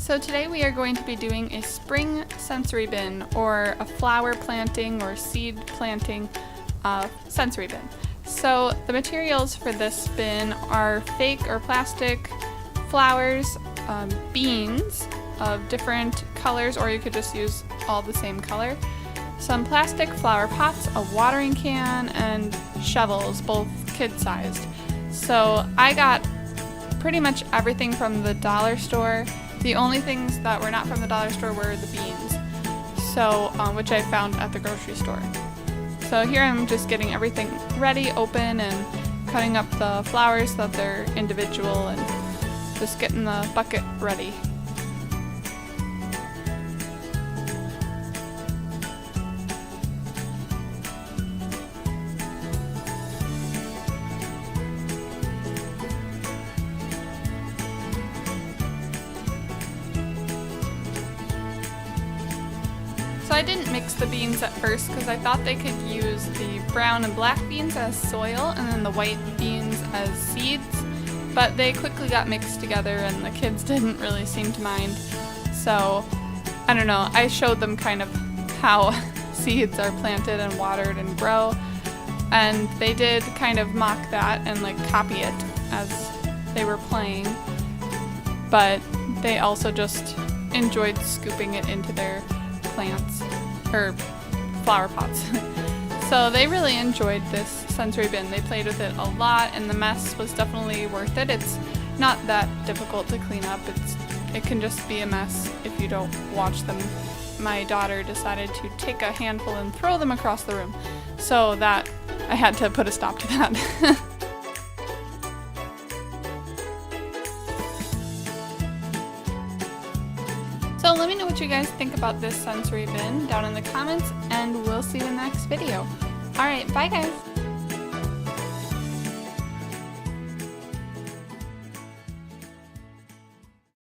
So today we are going to be doing a spring sensory bin, or a flower planting or seed planting sensory bin. So the materials for this bin are fake or plastic flowers, beans of different colors, or you could just use all the same color, some plastic flower pots, a watering can, and shovels, both kid-sized. So I got pretty much everything from the dollar store. The only things that were not from the dollar store were the beans, so which I found at the grocery store. So here I'm just getting everything ready, open, and cutting up the flowers so that they're individual, and just getting the bucket ready. So I didn't mix the beans at first because I thought they could use the brown and black beans as soil and then the white beans as seeds, but they quickly got mixed together and the kids didn't really seem to mind. So I don't know, I showed them kind of how seeds are planted and watered and grow, and they did kind of mock that and like copy it as they were playing, but they also just enjoyed scooping it into their plants or flower pots. So they really enjoyed this sensory bin. They played with it a lot, and the mess was definitely worth it. It's not that difficult to clean up. It can just be a mess if you don't watch them. My daughter decided to take a handful and throw them across the room, so that I had to put a stop to that. So let me know what you guys think about this sensory bin down in the comments, and we'll see you in the next video. Alright, bye guys!